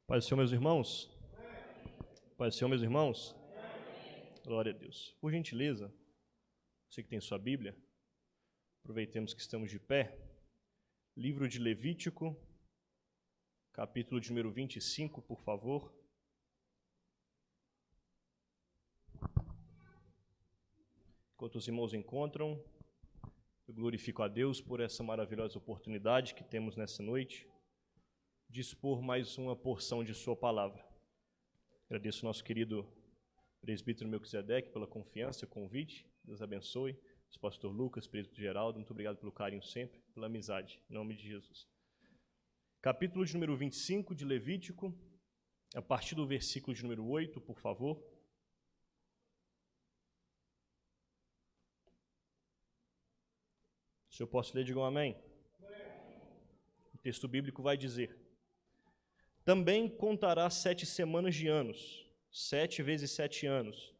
Pai do Senhor, meus irmãos. Pai do Senhor, meus irmãos. Glória a Deus. Por gentileza, você que tem sua Bíblia, aproveitemos que estamos de pé. Livro de Levítico, capítulo de número 25, por favor. Enquanto os irmãos encontram, eu glorifico a Deus por essa maravilhosa oportunidade que temos nessa noite de expor mais uma porção de sua palavra. Agradeço ao nosso querido presbítero Melquisedeque pela confiança, convite. Deus abençoe. O pastor Lucas, presbítero Geraldo, muito obrigado pelo carinho sempre, pela amizade. Em nome de Jesus. Capítulo de número 25 de Levítico, a partir do versículo de número 8, por favor. Se eu posso ler, digam amém. O texto bíblico vai dizer: também contará 7 semanas de anos, 7 vezes 7 anos,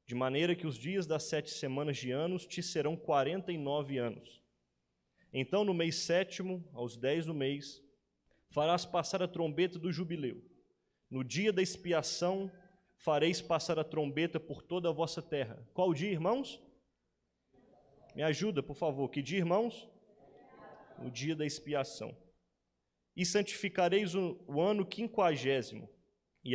de maneira que os dias das 7 semanas de anos te serão 49 anos. Então, no mês 7º, aos 10 do mês, farás passar a trombeta do jubileu. No dia da expiação, fareis passar a trombeta por toda a vossa terra. Qual dia, irmãos? Me ajuda, por favor. Que dia, irmãos? O dia da expiação. E santificareis o ano 50º, e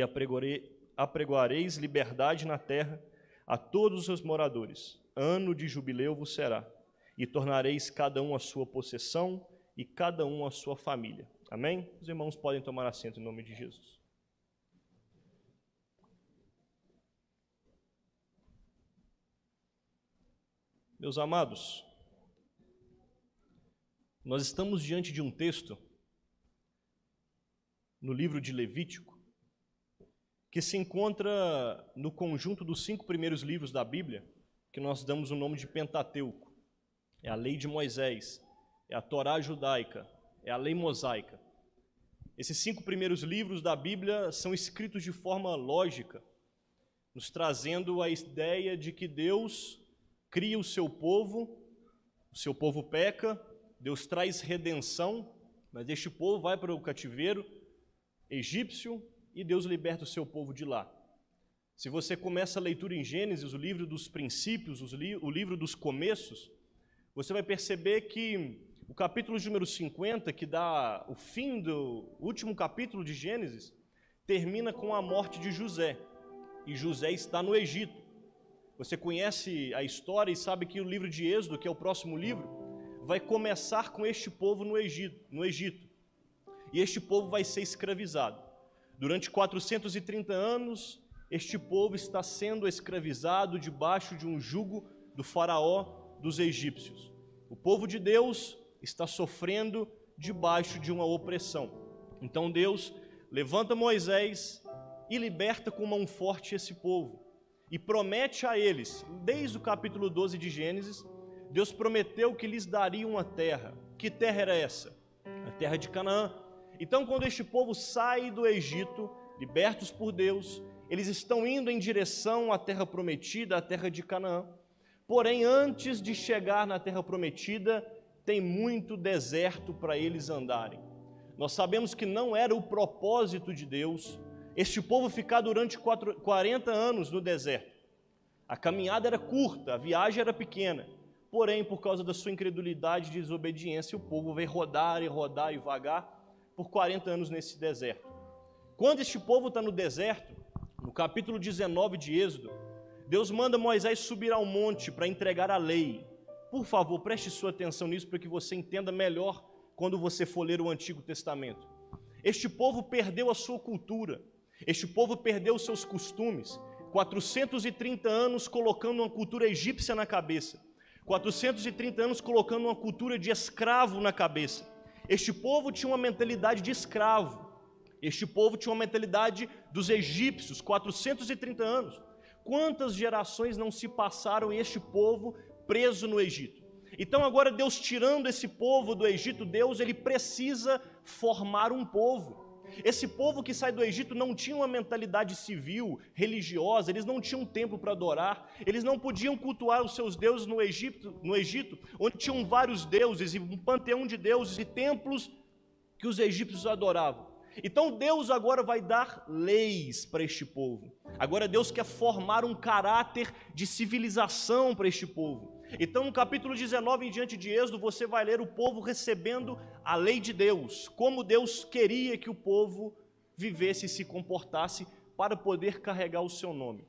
apregoareis liberdade na terra a todos os seus moradores. Ano de jubileu vos será, e tornareis cada um a sua possessão, e cada um a sua família. Amém? Os irmãos podem tomar assento em nome de Jesus. Meus amados, nós estamos diante de um texto no livro de Levítico, que se encontra no conjunto dos 5 primeiros livros da Bíblia, que nós damos o nome de Pentateuco. É a lei de Moisés, é a Torá judaica, é a lei mosaica. Esses 5 primeiros livros da Bíblia são escritos de forma lógica, nos trazendo a ideia de que Deus cria o seu povo peca, Deus traz redenção, mas este povo vai para o cativeiro egípcio e Deus liberta o seu povo de lá. Se você começa a leitura em Gênesis, o livro dos princípios, o livro dos começos, você vai perceber que o capítulo de número 50, que dá o fim do último capítulo de Gênesis, termina com a morte de José, e José está no Egito. Você conhece a história e sabe que o livro de Êxodo, que é o próximo livro, vai começar com este povo no Egito. E este povo vai ser escravizado. Durante 430 anos, este povo está sendo escravizado debaixo de um jugo do faraó dos egípcios. O povo de Deus está sofrendo debaixo de uma opressão. Então Deus levanta Moisés e liberta com mão forte esse povo. E promete a eles, desde o capítulo 12 de Gênesis, Deus prometeu que lhes daria uma terra. Que terra era essa? A terra de Canaã. Então, quando este povo sai do Egito, libertos por Deus, eles estão indo em direção à terra prometida, à terra de Canaã. Porém, antes de chegar na terra prometida, tem muito deserto para eles andarem. Nós sabemos que não era o propósito de Deus este povo ficar durante 40 anos no deserto. A caminhada era curta, a viagem era pequena. Porém, por causa da sua incredulidade e desobediência, o povo veio rodar e vagar por 40 anos nesse deserto. Quando este povo está no deserto, no capítulo 19 de Êxodo, Deus manda Moisés subir ao monte para entregar a lei. Por favor, preste sua atenção nisso para que você entenda melhor quando você for ler o Antigo Testamento. Este povo perdeu a sua cultura, este povo perdeu os seus costumes, 430 anos colocando uma cultura egípcia na cabeça, 430 anos colocando uma cultura de escravo na cabeça. Este povo tinha uma mentalidade de escravo, este povo tinha uma mentalidade dos egípcios, 430 anos. Quantas gerações não se passaram e este povo preso no Egito? Então agora Deus tirando esse povo do Egito, Deus ele precisa formar um povo. Esse povo que sai do Egito não tinha uma mentalidade civil, religiosa, eles não tinham um templo para adorar, eles não podiam cultuar os seus deuses no Egito, onde tinham vários deuses e um panteão de deuses e templos que os egípcios adoravam. Então Deus agora vai dar leis para este povo. Agora Deus quer formar um caráter de civilização para este povo. Então no capítulo 19 em diante de Êxodo, você vai ler o povo recebendo a lei de Deus, como Deus queria que o povo vivesse e se comportasse para poder carregar o seu nome.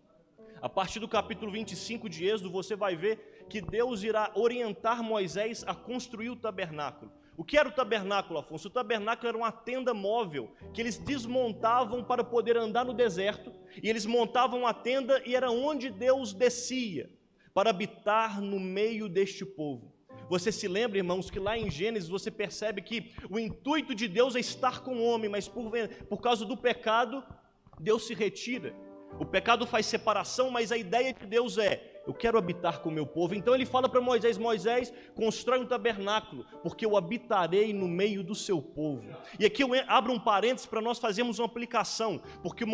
A partir do capítulo 25 de Êxodo, você vai ver que Deus irá orientar Moisés a construir o tabernáculo. O que era o tabernáculo, Afonso? O tabernáculo era uma tenda móvel que eles desmontavam para poder andar no deserto, e eles montavam a tenda e era onde Deus descia para habitar no meio deste povo. Você se lembra, irmãos, que lá em Gênesis você percebe que o intuito de Deus é estar com o homem, mas por causa do pecado, Deus se retira. O pecado faz separação, mas a ideia de Deus é: eu quero habitar com o meu povo. Então ele fala para Moisés: Moisés, constrói um tabernáculo, porque eu habitarei no meio do seu povo. E aqui eu abro um parênteses para nós fazermos uma aplicação, porque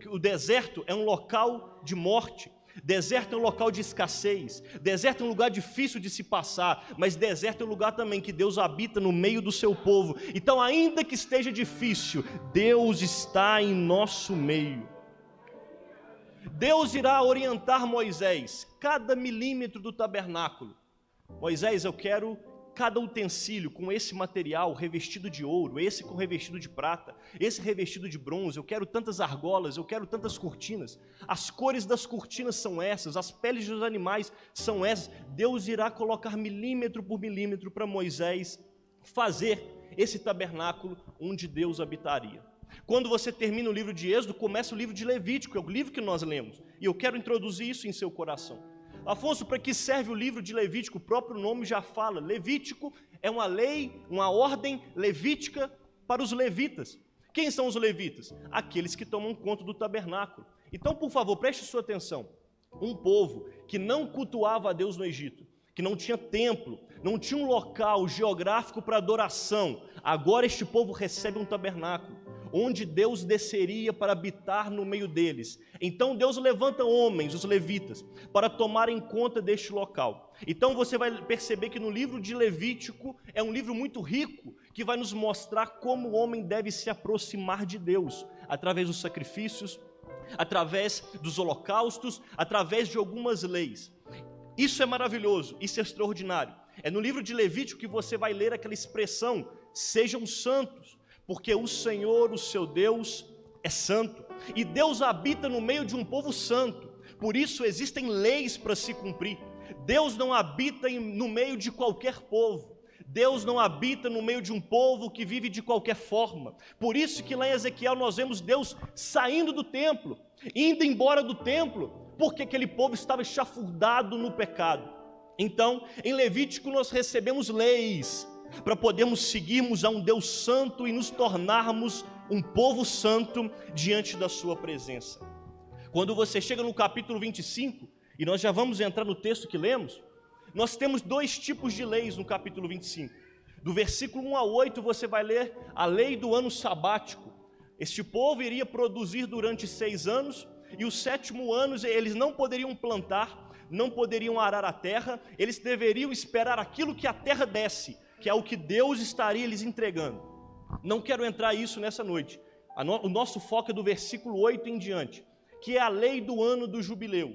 o deserto é um local de morte. Deserto é um local de escassez, deserto é um lugar difícil de se passar, mas deserto é um lugar também que Deus habita no meio do seu povo. Então, ainda que esteja difícil, Deus está em nosso meio. Deus irá orientar Moisés, cada milímetro do tabernáculo. Moisés, eu quero cada utensílio com esse material revestido de ouro, esse com revestido de prata, esse revestido de bronze, eu quero tantas argolas, eu quero tantas cortinas, as cores das cortinas são essas, as peles dos animais são essas. Deus irá colocar milímetro por milímetro para Moisés fazer esse tabernáculo onde Deus habitaria. Quando você termina o livro de Êxodo, começa o livro de Levítico, é o livro que nós lemos, e eu quero introduzir isso em seu coração. Afonso, para que serve o livro de Levítico? O próprio nome já fala. Levítico é uma lei, uma ordem levítica para os levitas. Quem são os levitas? Aqueles que tomam conta do tabernáculo. Então, por favor, preste sua atenção. Um povo que não cultuava a Deus no Egito, que não tinha templo, não tinha um local geográfico para adoração, agora este povo recebe um tabernáculo, onde Deus desceria para habitar no meio deles. Então Deus levanta homens, os levitas, para tomarem conta deste local. Então você vai perceber que no livro de Levítico é um livro muito rico, que vai nos mostrar como o homem deve se aproximar de Deus, através dos sacrifícios, através dos holocaustos, através de algumas leis. Isso é maravilhoso, isso é extraordinário. É no livro de Levítico que você vai ler aquela expressão: sejam santos, porque o Senhor, o seu Deus, é santo. E Deus habita no meio de um povo santo. Por isso existem leis para se cumprir. Deus não habita no meio de qualquer povo. Deus não habita no meio de um povo que vive de qualquer forma. Por isso que lá em Ezequiel nós vemos Deus saindo do templo, indo embora do templo, porque aquele povo estava chafurdado no pecado. Então, em Levítico nós recebemos leis para podermos seguirmos a um Deus santo e nos tornarmos um povo santo diante da sua presença. Quando você chega no capítulo 25, e nós já vamos entrar no texto que lemos, nós temos dois tipos de leis no capítulo 25. Do versículo 1 a 8 você vai ler a lei do ano sabático. Este povo iria produzir durante 6 anos, e o 7º ano eles não poderiam plantar, não poderiam arar a terra, eles deveriam esperar aquilo que a terra desse, que é o que Deus estaria lhes entregando. Não quero entrar nisso nessa noite. O nosso foco é do versículo 8 em diante, que é a lei do ano do jubileu.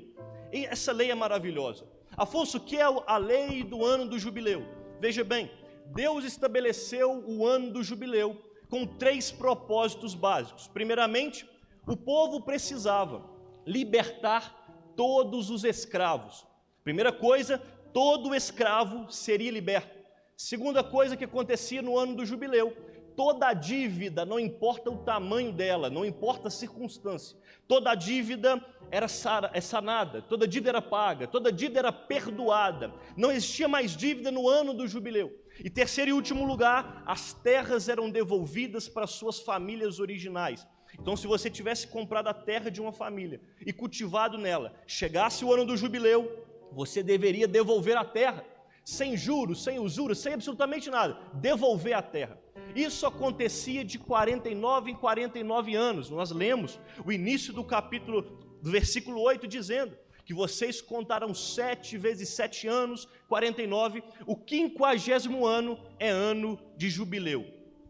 E essa lei é maravilhosa. Afonso, o que é a lei do ano do jubileu? Veja bem, Deus estabeleceu o ano do jubileu com 3 propósitos básicos. Primeiramente, o povo precisava libertar todos os escravos. Primeira coisa, todo escravo seria liberto. Segunda coisa que acontecia no ano do jubileu: toda a dívida, não importa o tamanho dela, não importa a circunstância, toda a dívida era sanada, toda dívida era paga, toda dívida era perdoada, não existia mais dívida no ano do jubileu. E terceiro e último lugar, as terras eram devolvidas para suas famílias originais. Então, se você tivesse comprado a terra de uma família e cultivado nela, chegasse o ano do jubileu, você deveria devolver a terra, sem juros, sem usura, sem absolutamente nada, devolver a terra. Isso acontecia de 49 em 49 anos. Nós lemos o início do capítulo, do versículo 8, dizendo que vocês contarão 7 vezes 7 anos, 49, o 50º ano é ano de jubileu.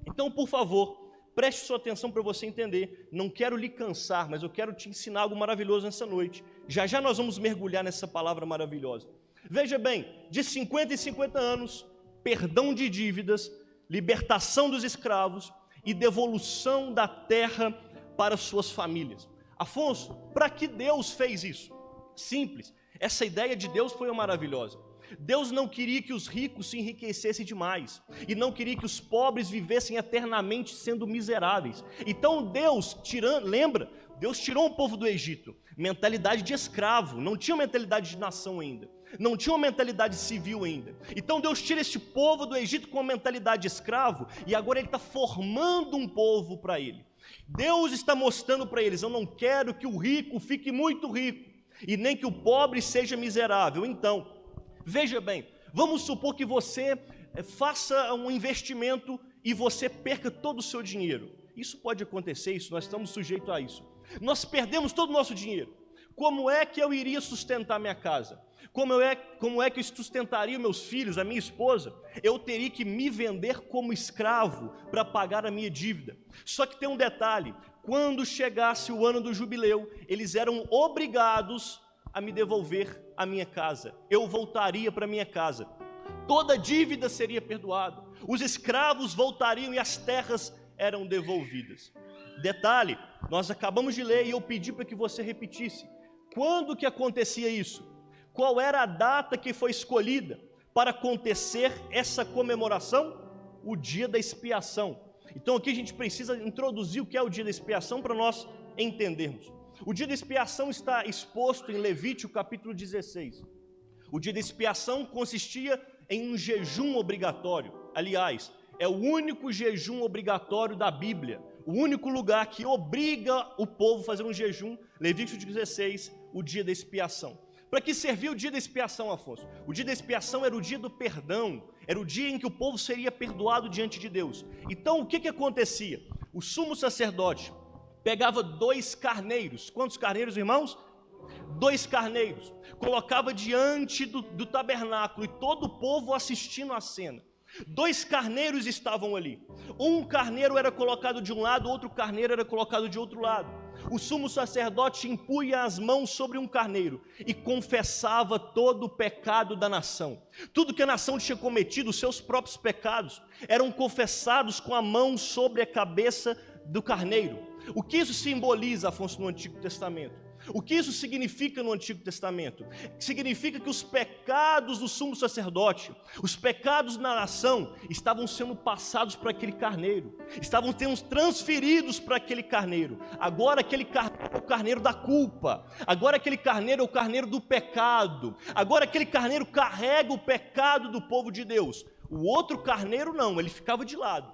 Então, por favor, Preste sua atenção para você entender. Não quero lhe cansar, mas eu quero te ensinar algo maravilhoso nessa noite. Já já nós vamos mergulhar nessa palavra maravilhosa. Veja bem, de 50 em 50 anos, perdão de dívidas, libertação dos escravos e devolução da terra para suas famílias. Afonso, para que Deus fez isso? Simples. Essa ideia de Deus foi maravilhosa. Deus não queria que os ricos se enriquecessem demais e não queria que os pobres vivessem eternamente sendo miseráveis. Então Deus, lembra? Deus tirou um povo do Egito, mentalidade de escravo, não tinha mentalidade de nação ainda, não tinha uma mentalidade civil ainda. Então Deus tira este povo do Egito com uma mentalidade de escravo e agora Ele está formando um povo para Ele. Deus está mostrando para eles: eu não quero que o rico fique muito rico e nem que o pobre seja miserável. Então, veja bem, vamos supor que você faça um investimento e você perca todo o seu dinheiro. Isso pode acontecer, nós estamos sujeitos a isso. Nós perdemos todo o nosso dinheiro. Como é que eu iria sustentar minha casa? Como é que eu sustentaria meus filhos, a minha esposa? Eu teria que me vender como escravo para pagar a minha dívida. Só que tem um detalhe: quando chegasse o ano do jubileu, eles eram obrigados a me devolver a minha casa. Eu voltaria para minha casa. Toda dívida seria perdoada. Os escravos voltariam e as terras eram devolvidas. Detalhe, nós acabamos de ler e eu pedi para que você repetisse. Quando que acontecia isso? Qual era a data que foi escolhida para acontecer essa comemoração? O dia da expiação. Então aqui a gente precisa introduzir o que é o dia da expiação para nós entendermos. O dia da expiação está exposto em Levítico capítulo 16. O dia da expiação consistia em um jejum obrigatório. Aliás, é o único jejum obrigatório da Bíblia. O único lugar que obriga o povo a fazer um jejum, Levítico 16, o dia da expiação. Para que serviu o dia da expiação, Afonso? O dia da expiação era o dia do perdão, era o dia em que o povo seria perdoado diante de Deus. Então o que acontecia? O sumo sacerdote pegava 2 carneiros. Quantos carneiros, irmãos? 2 carneiros. Colocava diante do tabernáculo e todo o povo assistindo à cena. 2 carneiros estavam ali. Um carneiro era colocado de um lado, outro carneiro era colocado de outro lado. O sumo sacerdote impunha as mãos sobre um carneiro e confessava todo o pecado da nação. Tudo que a nação tinha cometido, os seus próprios pecados, eram confessados com a mão sobre a cabeça do carneiro. O que isso simboliza, Afonso, no Antigo Testamento? O que isso significa no Antigo Testamento? Significa que os pecados do sumo sacerdote, os pecados da nação, estavam sendo passados para aquele carneiro, estavam sendo transferidos para aquele carneiro. Agora aquele carneiro é o carneiro da culpa, agora aquele carneiro é o carneiro do pecado, agora aquele carneiro carrega o pecado do povo de Deus. O outro carneiro não, ele ficava de lado.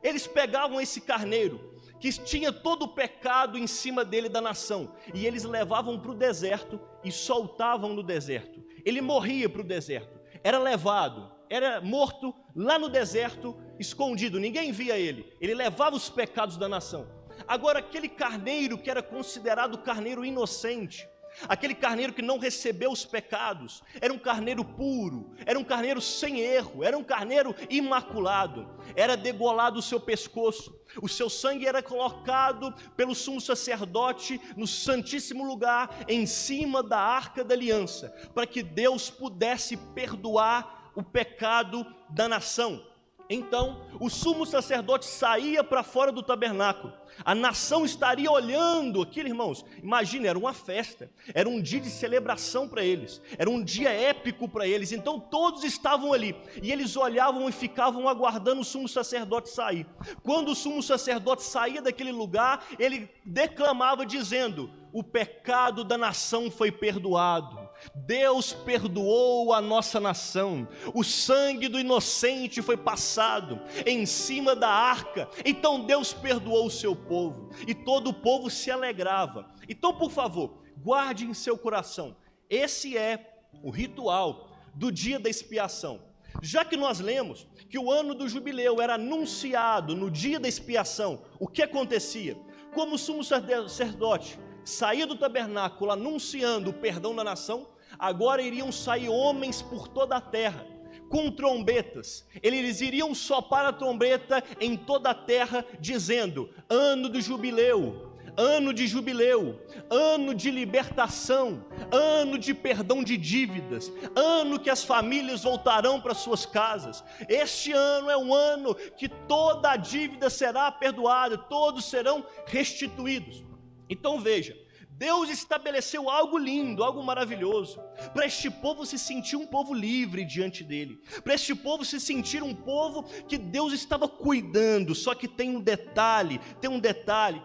Eles pegavam esse carneiro, que tinha todo o pecado em cima dele da nação, e eles levavam para o deserto e soltavam no deserto. Ele morria para o deserto, era levado, era morto lá no deserto, escondido, ninguém via ele. Ele levava os pecados da nação. Agora aquele carneiro que era considerado carneiro inocente, aquele carneiro que não recebeu os pecados, era um carneiro puro, era um carneiro sem erro, era um carneiro imaculado. Era degolado o seu pescoço, o seu sangue era colocado pelo sumo sacerdote no santíssimo lugar, em cima da arca da aliança, para que Deus pudesse perdoar o pecado da nação. Então, o sumo sacerdote saía para fora do tabernáculo. A nação estaria olhando aquilo, irmãos. Imagina, era uma festa, era um dia de celebração para eles, era um dia épico para eles. Então, todos estavam ali e eles olhavam e ficavam aguardando o sumo sacerdote sair. Quando o sumo sacerdote saía daquele lugar, ele declamava dizendo: o pecado da nação foi perdoado. Deus perdoou a nossa nação, o sangue do inocente foi passado em cima da arca, então Deus perdoou o seu povo, e todo o povo se alegrava. Então, por favor, guarde em seu coração, esse é o ritual do dia da expiação. Já que nós lemos que o ano do jubileu era anunciado no dia da expiação, o que acontecia? Como o sumo sacerdote saía do tabernáculo anunciando o perdão da nação, agora iriam sair homens por toda a terra, com trombetas. Eles iriam soprar a trombeta em toda a terra, dizendo: ano do jubileu, ano de jubileu, ano de libertação, ano de perdão de dívidas, ano que as famílias voltarão para suas casas. Este ano é um ano que toda a dívida será perdoada, todos serão restituídos. Então veja, Deus estabeleceu algo lindo, algo maravilhoso, para este povo se sentir um povo livre diante dele, para este povo se sentir um povo que Deus estava cuidando. Só que tem um detalhe,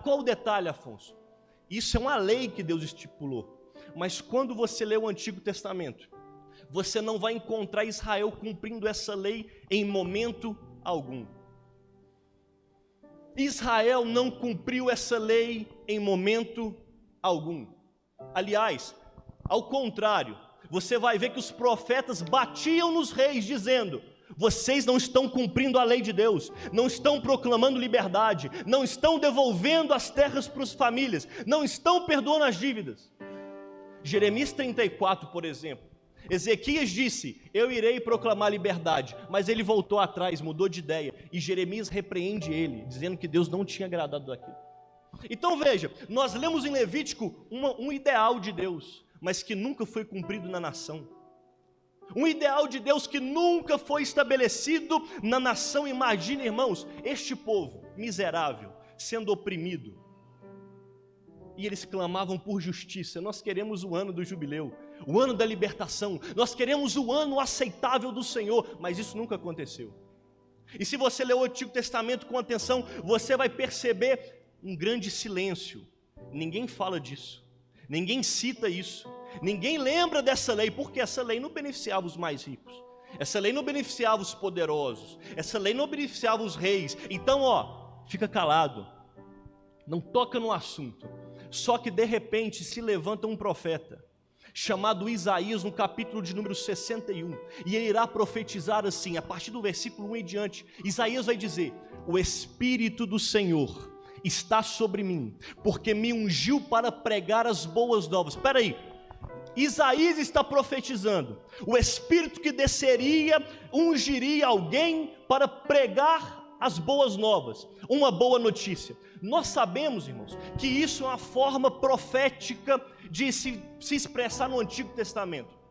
qual o detalhe, Afonso? Isso é uma lei que Deus estipulou, mas quando você lê o Antigo Testamento, você não vai encontrar Israel cumprindo essa lei em momento algum. Israel não cumpriu essa lei em momento algum. Aliás, ao contrário, você vai ver que os profetas batiam nos reis dizendo: vocês não estão cumprindo a lei de Deus, não estão proclamando liberdade, não estão devolvendo as terras para as famílias, não estão perdoando as dívidas. Jeremias 34, por exemplo, Ezequias disse: eu irei proclamar liberdade, mas ele voltou atrás, mudou de ideia, e Jeremias repreende ele, dizendo que Deus não tinha agradado daquilo. Então veja, nós lemos em Levítico um ideal de Deus, mas que nunca foi cumprido na nação. Um ideal de Deus que nunca foi estabelecido na nação. Imagina, irmãos, este povo miserável, sendo oprimido, e eles clamavam por justiça. Nós queremos o ano do jubileu, o ano da libertação, nós queremos o ano aceitável do Senhor, mas isso nunca aconteceu. E se você ler o Antigo Testamento com atenção, você vai perceber um grande silêncio. Ninguém fala disso, ninguém cita isso, ninguém lembra dessa lei, porque essa lei não beneficiava os mais ricos, essa lei não beneficiava os poderosos, essa lei não beneficiava os reis. Então, fica calado, não toca no assunto. Só que de repente se levanta um profeta chamado Isaías, no capítulo de número 61, e ele irá profetizar assim, a partir do versículo 1 em diante. Isaías vai dizer: o Espírito do Senhor está sobre mim, porque me ungiu para pregar as boas novas. Espera aí, Isaías está profetizando, o Espírito que desceria, ungiria alguém para pregar as boas novas, uma boa notícia. Nós sabemos, irmãos, que isso é uma forma profética de se expressar no Antigo Testamento.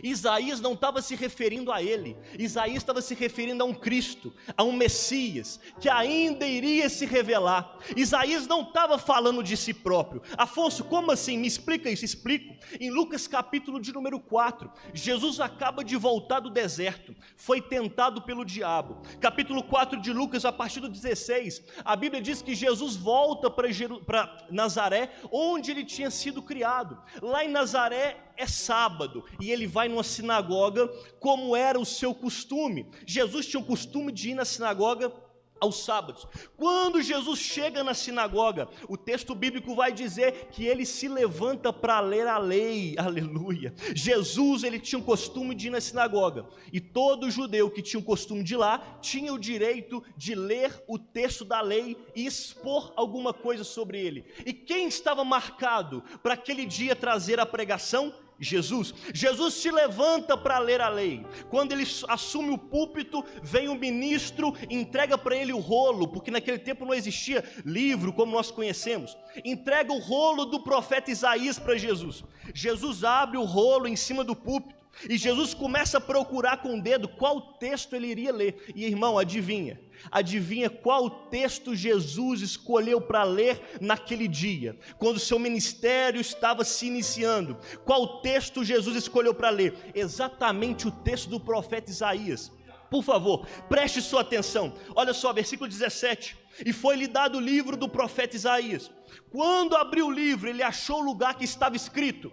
Isaías não estava se referindo a ele, Isaías estava se referindo a um Cristo, a um Messias, que ainda iria se revelar. Isaías não estava falando de si próprio. Afonso, como assim? Me explica isso. Explico. Em Lucas capítulo de número 4, Jesus acaba de voltar do deserto, foi tentado pelo diabo. Capítulo 4 de Lucas, a partir do 16, a Bíblia diz que Jesus volta para Nazaré, onde ele tinha sido criado. Lá em Nazaré é sábado, e ele vai numa sinagoga, como era o seu costume. Jesus tinha o costume de ir na sinagoga aos sábados. Quando Jesus chega na sinagoga, o texto bíblico vai dizer que ele se levanta para ler a lei. Aleluia! Jesus, ele tinha o costume de ir na sinagoga, e todo judeu que tinha o costume de ir lá, tinha o direito de ler o texto da lei e expor alguma coisa sobre ele. E quem estava marcado para aquele dia trazer a pregação? Jesus. Jesus se levanta para ler a lei. Quando ele assume o púlpito, vem o ministro, entrega para ele o rolo, porque naquele tempo não existia livro como nós conhecemos. Entrega o rolo do profeta Isaías para Jesus. Jesus abre o rolo em cima do púlpito, e Jesus começa a procurar com o dedo qual texto ele iria ler. E irmão, adivinha qual texto Jesus escolheu para ler naquele dia, quando o seu ministério estava se iniciando? Qual texto Jesus escolheu para ler? Exatamente o texto do profeta Isaías. Por favor, preste sua atenção. Olha só, versículo 17. E foi-lhe dado o livro do profeta Isaías. Quando abriu o livro, ele achou o lugar que estava escrito: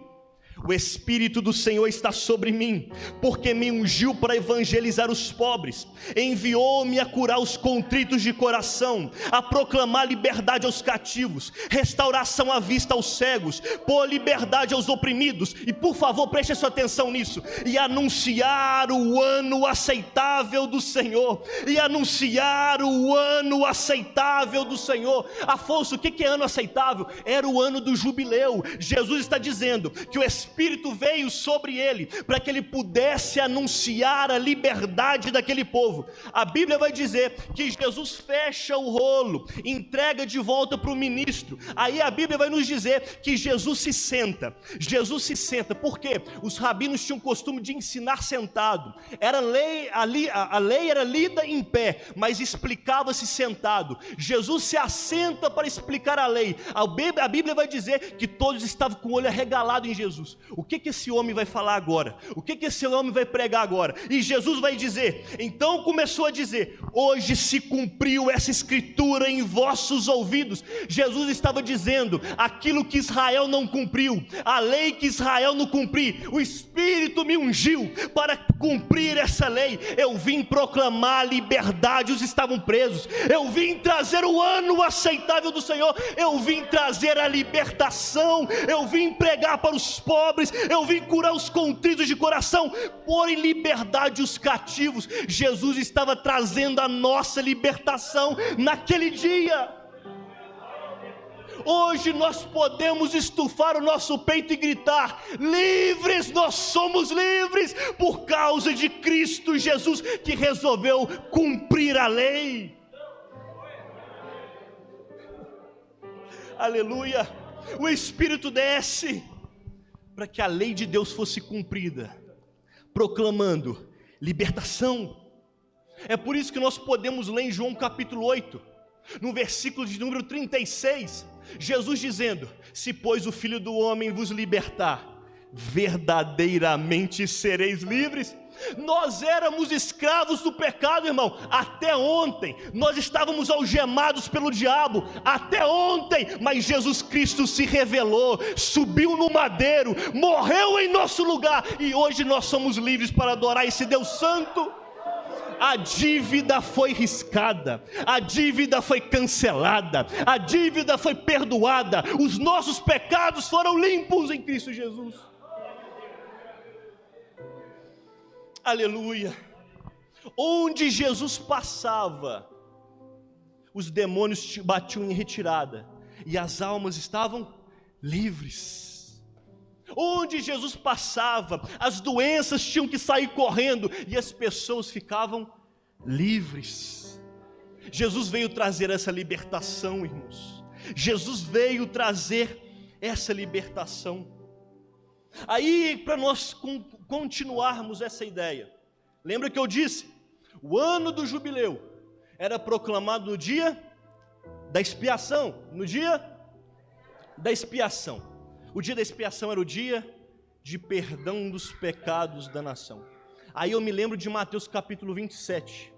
o Espírito do Senhor está sobre mim, porque me ungiu para evangelizar os pobres, enviou-me a curar os contritos de coração, a proclamar liberdade aos cativos, restauração à vista aos cegos, pôr liberdade aos oprimidos. E por favor, preste sua atenção nisso: e anunciar o ano aceitável do Senhor. E anunciar o ano aceitável do Senhor. Afonso, o que é ano aceitável? Era o ano do jubileu. Jesus está dizendo que o Espírito Espírito veio sobre ele, para que ele pudesse anunciar a liberdade daquele povo. A Bíblia vai dizer que Jesus fecha o rolo, entrega de volta para o ministro. Aí a Bíblia vai nos dizer que Jesus se senta. Jesus se senta, porque os rabinos tinham o costume de ensinar sentado. Era lei, a lei era lida em pé, mas explicava-se sentado. Jesus se assenta para explicar a lei. A Bíblia vai dizer que todos estavam com o olho arregalado em Jesus. O que esse homem vai falar agora? O que esse homem vai pregar agora? E Jesus vai dizer, então começou a dizer, hoje se cumpriu essa escritura em vossos ouvidos. Jesus estava dizendo, aquilo que Israel não cumpriu, a lei que Israel não cumpriu, o Espírito me ungiu para cumprir essa lei. Eu vim proclamar a liberdade, os estavam presos. Eu vim trazer o ano aceitável do Senhor. Eu vim trazer a libertação. Eu vim pregar para os pobres. Eu vim curar os contritos de coração, pôr em liberdade os cativos. Jesus estava trazendo a nossa libertação naquele dia. Hoje nós podemos estufar o nosso peito e gritar, livres, nós somos livres, por causa de Cristo Jesus, que resolveu cumprir a lei. Aleluia. O Espírito desce para que a lei de Deus fosse cumprida, proclamando libertação. É por isso que nós podemos ler em João capítulo 8, no versículo de número 36, Jesus dizendo, se pois o Filho do Homem vos libertar, verdadeiramente sereis livres. Nós éramos escravos do pecado, irmão, até ontem. Nós estávamos algemados pelo diabo, até ontem. Mas Jesus Cristo se revelou, subiu no madeiro, morreu em nosso lugar, e hoje nós somos livres para adorar esse Deus Santo. A dívida foi riscada, a dívida foi cancelada, a dívida foi perdoada, os nossos pecados foram limpos em Cristo Jesus. Aleluia. Onde Jesus passava, os demônios batiam em retirada e as almas estavam livres. Onde Jesus passava, as doenças tinham que sair correndo e as pessoas ficavam livres. Jesus veio trazer essa libertação, irmãos. Jesus veio trazer essa libertação. Aí, para nós continuarmos essa ideia, lembra que eu disse, o ano do jubileu era proclamado no dia da expiação, no dia da expiação. O dia da expiação era o dia de perdão dos pecados da nação. Aí eu me lembro de Mateus capítulo 27.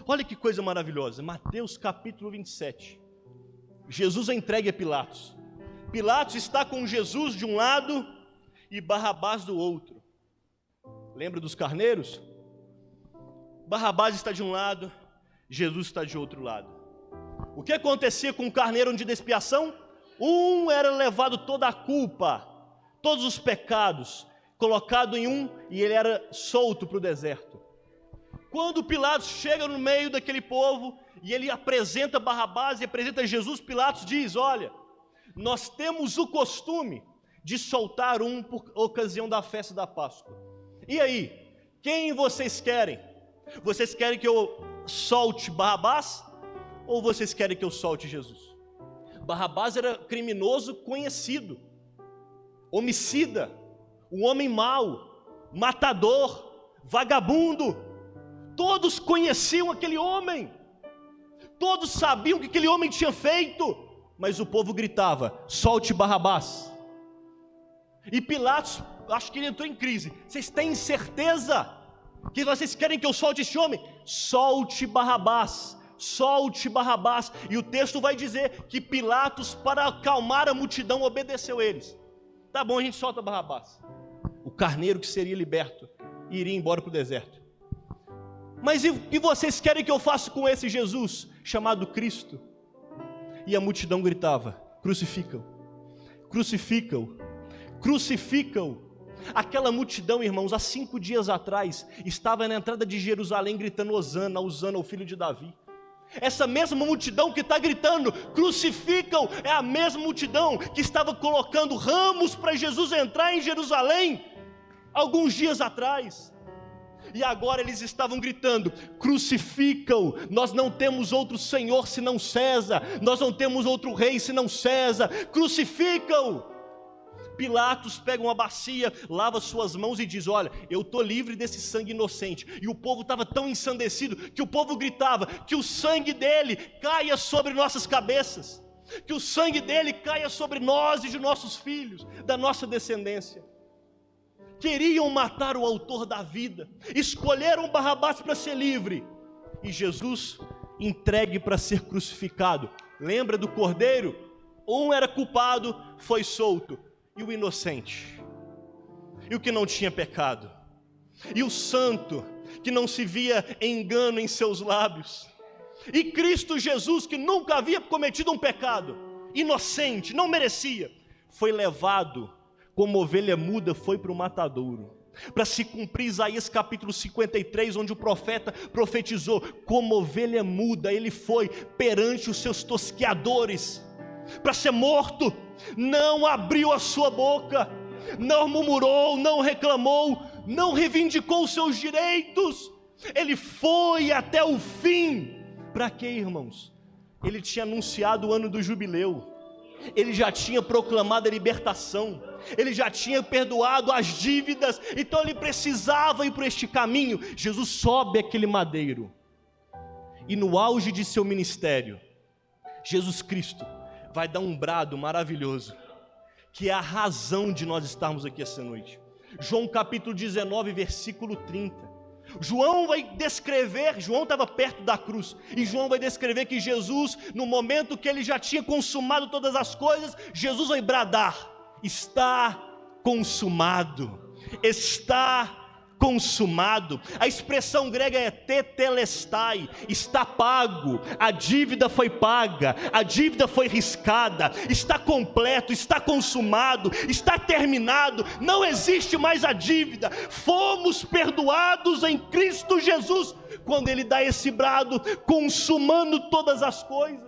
Olha que coisa maravilhosa, Mateus capítulo 27. Jesus é entregue a Pilatos. Pilatos está com Jesus de um lado e Barrabás do outro. Lembra dos carneiros? Barrabás está de um lado, Jesus está de outro lado. O que acontecia com o carneiro no dia da expiação? Um era levado toda a culpa, todos os pecados, colocado em um, e ele era solto para o deserto. Quando Pilatos chega no meio daquele povo, e ele apresenta Barrabás e apresenta Jesus, Pilatos diz, olha, nós temos o costume de soltar um por ocasião da festa da Páscoa. E aí, quem vocês querem? Vocês querem que eu solte Barrabás, ou vocês querem que eu solte Jesus? Barrabás era criminoso conhecido, homicida, um homem mau, matador, vagabundo. Todos conheciam aquele homem, todos sabiam o que aquele homem tinha feito, mas o povo gritava, solte Barrabás. E Pilatos, acho que ele entrou em crise, vocês têm certeza que vocês querem que eu solte esse homem? Solte Barrabás. Solte Barrabás. E o texto vai dizer que Pilatos, para acalmar a multidão, obedeceu eles. Tá bom, a gente solta Barrabás. O carneiro que seria liberto iria embora para o deserto. Mas e vocês querem que eu faça com esse Jesus chamado Cristo? E a multidão gritava, crucifica-o, crucifica-o, crucifica-o. Aquela multidão, irmãos, há 5 dias atrás, estava na entrada de Jerusalém gritando Hosana, Hosana, o filho de Davi. Essa mesma multidão que está gritando, crucificam, é a mesma multidão que estava colocando ramos para Jesus entrar em Jerusalém, alguns dias atrás. E agora eles estavam gritando, crucificam, nós não temos outro Senhor senão César, nós não temos outro rei senão César, crucificam. Pilatos pega uma bacia, lava suas mãos e diz, olha, eu estou livre desse sangue inocente. E o povo estava tão ensandecido, que o povo gritava, que o sangue dele caia sobre nossas cabeças, que o sangue dele caia sobre nós e de nossos filhos, da nossa descendência. Queriam matar o autor da vida, escolheram Barrabás para ser livre, e Jesus entregue para ser crucificado. Lembra do cordeiro? Um era culpado, foi solto, e o inocente, e o que não tinha pecado, e o santo, que não se via engano em seus lábios, e Cristo Jesus, que nunca havia cometido um pecado, inocente, não merecia, foi levado como ovelha muda, foi para o matadouro, para se cumprir Isaías capítulo 53, onde o profeta profetizou, como ovelha muda, ele foi perante os seus tosqueadores, para ser morto, não abriu a sua boca, não murmurou, não reclamou, não reivindicou os seus direitos, ele foi até o fim. Para quê, irmãos? Ele tinha anunciado o ano do jubileu, ele já tinha proclamado a libertação, ele já tinha perdoado as dívidas, então ele precisava ir por este caminho. Jesus sobe aquele madeiro, e no auge de seu ministério, Jesus Cristo vai dar um brado maravilhoso, que é a razão de nós estarmos aqui essa noite. João capítulo 19, versículo 30. João vai descrever, João estava perto da cruz, e João vai descrever que Jesus, no momento que ele já tinha consumado todas as coisas, Jesus vai bradar, está consumado, está consumado. A expressão grega é tetelestai, está pago, a dívida foi paga, a dívida foi riscada, está completo, está consumado, está terminado, não existe mais a dívida, fomos perdoados em Cristo Jesus. Quando ele dá esse brado, consumando todas as coisas,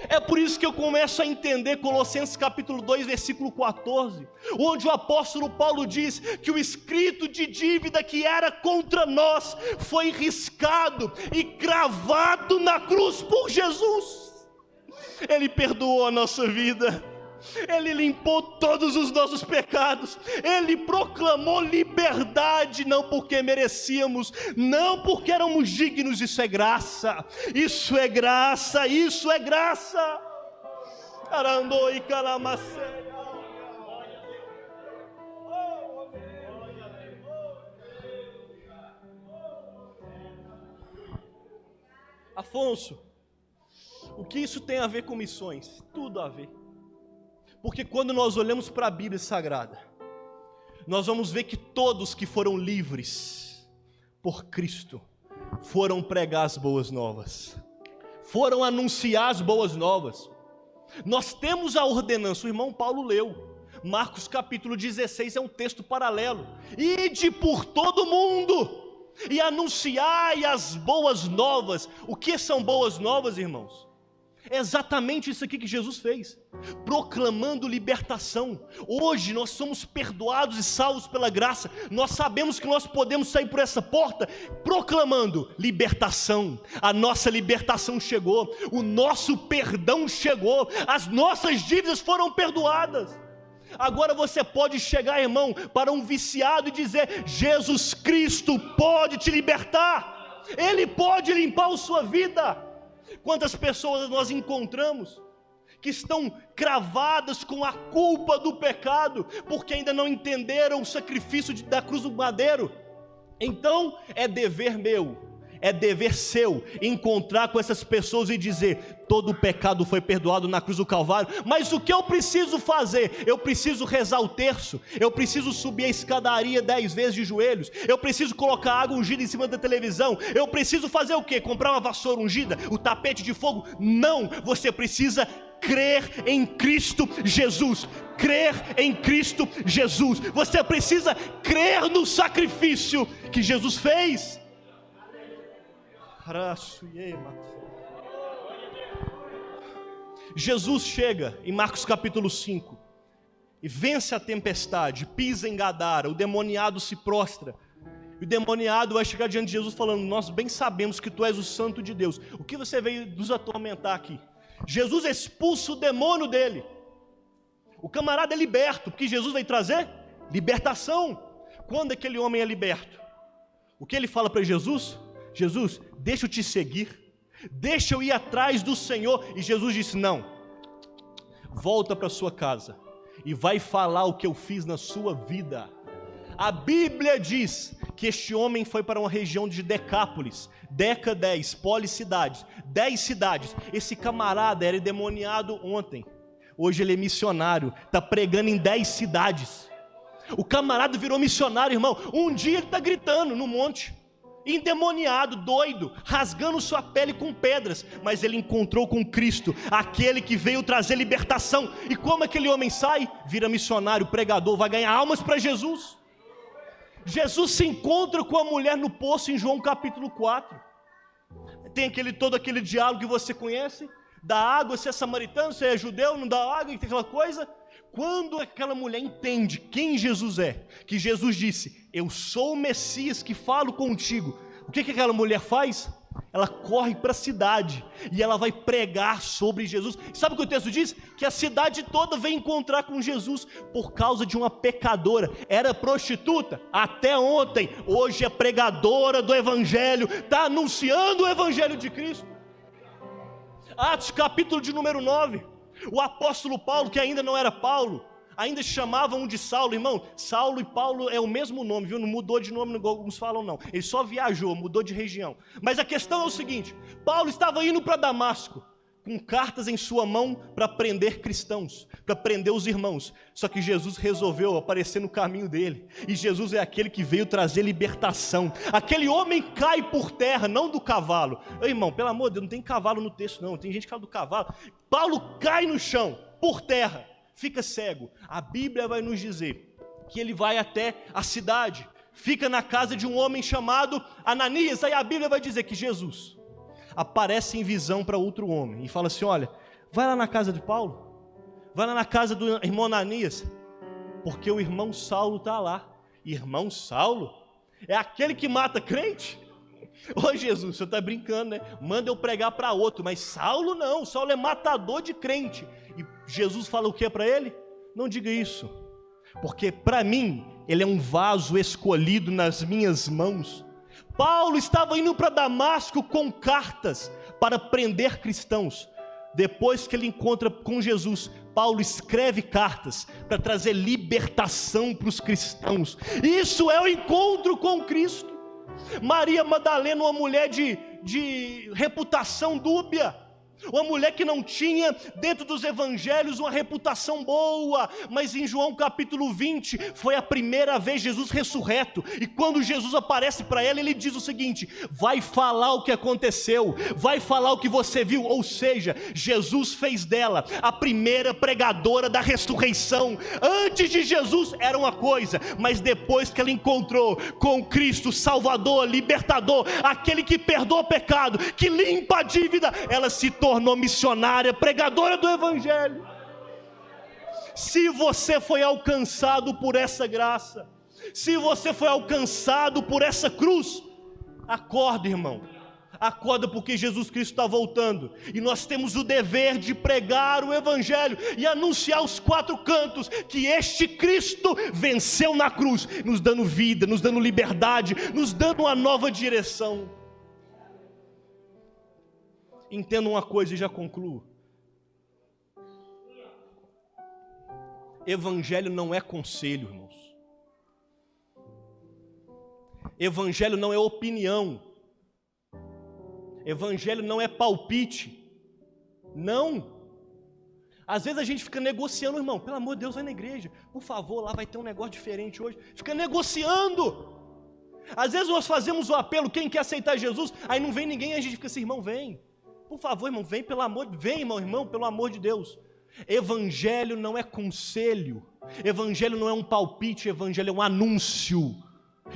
é por isso que eu começo a entender Colossenses capítulo 2, versículo 14, onde o apóstolo Paulo diz que o escrito de dívida que era contra nós foi riscado e cravado na cruz por Jesus. Ele perdoou a nossa vida, ele limpou todos os nossos pecados, ele proclamou liberdade, não porque merecíamos, não porque éramos dignos. Isso é graça, isso é graça, isso é graça. Afonso, o que isso tem a ver com missões? Tudo a ver. Porque quando nós olhamos para a Bíblia Sagrada, nós vamos ver que todos que foram livres por Cristo foram pregar as boas novas, foram anunciar as boas novas. Nós temos a ordenança, o irmão Paulo leu, Marcos capítulo 16 é um texto paralelo, ide por todo mundo e anunciai as boas novas. O que são boas novas, irmãos? É exatamente isso aqui que Jesus fez, proclamando libertação. Hoje nós somos perdoados e salvos pela graça, nós sabemos que nós podemos sair por essa porta, proclamando libertação. A nossa libertação chegou, o nosso perdão chegou, as nossas dívidas foram perdoadas. Agora você pode chegar, irmão, para um viciado e dizer, Jesus Cristo pode te libertar, Ele pode limpar a sua vida. Quantas pessoas nós encontramos que estão cravadas com a culpa do pecado, porque ainda não entenderam o sacrifício da cruz do madeiro? Então é dever meu, é dever seu, encontrar com essas pessoas e dizer, todo o pecado foi perdoado na cruz do Calvário, mas o que eu preciso fazer? Eu preciso rezar o terço, eu preciso subir a escadaria 10 vezes de joelhos, eu preciso colocar água ungida em cima da televisão, eu preciso fazer o quê? Comprar uma vassoura ungida, o tapete de fogo? Não, você precisa crer em Cristo Jesus, crer em Cristo Jesus, você precisa crer no sacrifício que Jesus fez. Jesus chega em Marcos capítulo 5 e vence a tempestade, pisa em Gadara, o demoniado se prostra. E o demoniado vai chegar diante de Jesus falando: nós bem sabemos que tu és o santo de Deus. O que você veio nos atormentar aqui? Jesus expulsa o demônio dele. O camarada é liberto, porque Jesus veio trazer libertação. Quando aquele homem é liberto, o que ele fala para Jesus? Jesus, deixa eu te seguir, deixa eu ir atrás do Senhor. E Jesus disse: não, volta para sua casa e vai falar o que eu fiz na sua vida. A Bíblia diz que este homem foi para uma região de Decápolis, Deca 10, policidades, 10 cidades. Esse camarada era endemoniado ontem, hoje ele é missionário, está pregando em 10 cidades. O camarada virou missionário, irmão. Um dia ele está gritando no monte, endemoniado, doido, rasgando sua pele com pedras, mas ele encontrou com Cristo, aquele que veio trazer libertação. E como aquele homem sai? Vira missionário, pregador, vai ganhar almas para Jesus. Jesus se encontra com a mulher no poço em João capítulo 4. Tem todo aquele diálogo que você conhece, da água, se é samaritano, se é judeu, não dá água, e tem aquela coisa. Quando aquela mulher entende quem Jesus é, que Jesus disse: eu sou o Messias que falo contigo, o que aquela mulher faz? Ela corre para a cidade e ela vai pregar sobre Jesus. Sabe o que o texto diz? Que a cidade toda vem encontrar com Jesus por causa de uma pecadora. Era prostituta até ontem, hoje é pregadora do Evangelho, está anunciando o Evangelho de Cristo. Atos capítulo de número 9, o apóstolo Paulo, que ainda não era Paulo, ainda chamavam de Saulo, irmão. Saulo e Paulo é o mesmo nome, viu? Não mudou de nome, igual alguns falam, não. Ele só viajou, mudou de região. Mas a questão é o seguinte: Paulo estava indo para Damasco, com cartas em sua mão para prender cristãos, para prender os irmãos. Só que Jesus resolveu aparecer no caminho dele. E Jesus é aquele que veio trazer libertação. Aquele homem cai por terra, não do cavalo. Ei, irmão, pelo amor de Deus, não tem cavalo no texto, não. Tem gente que fala do cavalo. Paulo cai no chão, por terra, fica cego. A Bíblia vai nos dizer que ele vai até a cidade, fica na casa de um homem chamado Ananias. Aí a Bíblia vai dizer que Jesus aparece em visão para outro homem e fala assim: olha, vai lá na casa de Paulo, vai lá na casa do irmão Ananias, porque o irmão Saulo está lá. Irmão Saulo? É aquele que mata crente? Ô Jesus, você está brincando, né? Manda eu pregar para outro, mas Saulo não, Saulo é matador de crente. E Jesus fala o que para ele? Não diga isso, porque para mim ele é um vaso escolhido nas minhas mãos. Paulo estava indo para Damasco com cartas para prender cristãos. Depois que ele encontra com Jesus, Paulo escreve cartas para trazer libertação para os cristãos. Isso é o encontro com Cristo. Maria Madalena, uma mulher de reputação dúbia, uma mulher que não tinha dentro dos evangelhos uma reputação boa, mas em João capítulo 20 foi a primeira vez Jesus ressurreto, e quando Jesus aparece para ela, ele diz o seguinte: vai falar o que aconteceu, vai falar o que você viu. Ou seja, Jesus fez dela a primeira pregadora da ressurreição. Antes de Jesus era uma coisa, mas depois que ela encontrou com Cristo, Salvador, Libertador, aquele que perdoa o pecado, que limpa a dívida, ela se tornou missionária, pregadora do Evangelho. Se você foi alcançado por essa graça, se você foi alcançado por essa cruz, acorda, irmão, acorda, porque Jesus Cristo está voltando, e nós temos o dever de pregar o Evangelho e anunciar os quatro cantos que este Cristo venceu na cruz, nos dando vida, nos dando liberdade, nos dando uma nova direção. Entenda uma coisa e já concluo: Evangelho não é conselho, irmãos. Evangelho não é opinião. Evangelho não é palpite. Não. Às vezes a gente fica negociando, irmão, pelo amor de Deus, vai na igreja, por favor, lá vai ter um negócio diferente hoje. Fica negociando. Às vezes nós fazemos o apelo, quem quer aceitar Jesus, aí não vem ninguém, a gente fica assim: irmão, vem. Por favor, irmão, vem, pelo amor, vem, irmão, pelo amor de Deus. Evangelho não é conselho, evangelho não é um palpite, evangelho é um anúncio.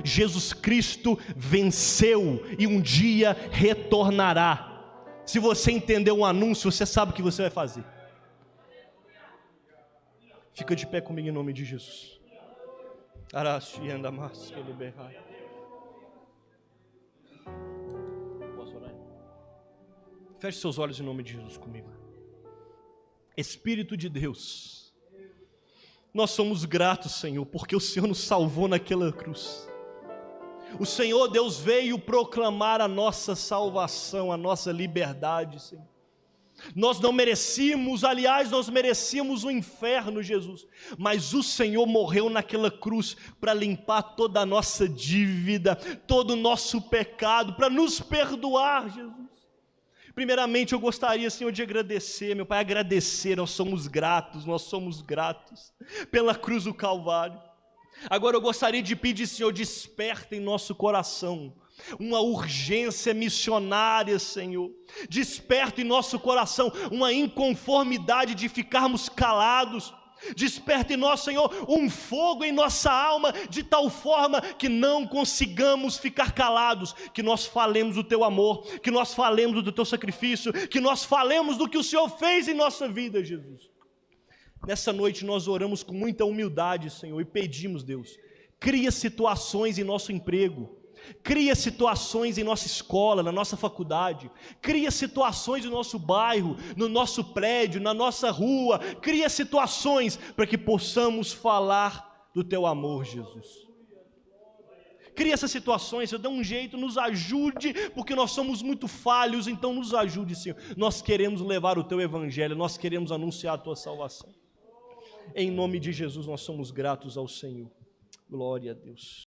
Jesus Cristo venceu e um dia retornará. Se você entender um anúncio, você sabe o que você vai fazer. Fica de pé comigo em nome de Jesus. Arashi anda mais que liberai. Posso orar? Feche seus olhos em nome de Jesus comigo. Espírito de Deus, nós somos gratos, Senhor, porque o Senhor nos salvou naquela cruz. O Senhor Deus veio proclamar a nossa salvação, a nossa liberdade, Senhor. Nós não merecíamos, aliás, nós merecíamos o inferno, Jesus, mas o Senhor morreu naquela cruz para limpar toda a nossa dívida, todo o nosso pecado, para nos perdoar, Jesus. Primeiramente eu gostaria, Senhor, de agradecer, meu Pai, nós somos gratos pela cruz do Calvário. Agora eu gostaria de pedir, Senhor, desperta em nosso coração uma urgência missionária, Senhor. Desperta em nosso coração uma inconformidade de ficarmos calados. Desperta em nós, Senhor, um fogo em nossa alma, de tal forma que não consigamos ficar calados, que nós falemos do Teu amor, que nós falemos do Teu sacrifício, que nós falemos do que o Senhor fez em nossa vida, Jesus. Nessa noite nós oramos com muita humildade, Senhor, e pedimos, Deus, cria situações em nosso emprego, cria situações em nossa escola, na nossa faculdade, cria situações no nosso bairro, no nosso prédio, na nossa rua, cria situações para que possamos falar do Teu amor, Jesus. Cria essas situações, Senhor, dá um jeito, nos ajude, porque nós somos muito falhos, então nos ajude, Senhor. Nós queremos levar o Teu Evangelho, nós queremos anunciar a Tua salvação. Em nome de Jesus nós somos gratos ao Senhor. Glória a Deus.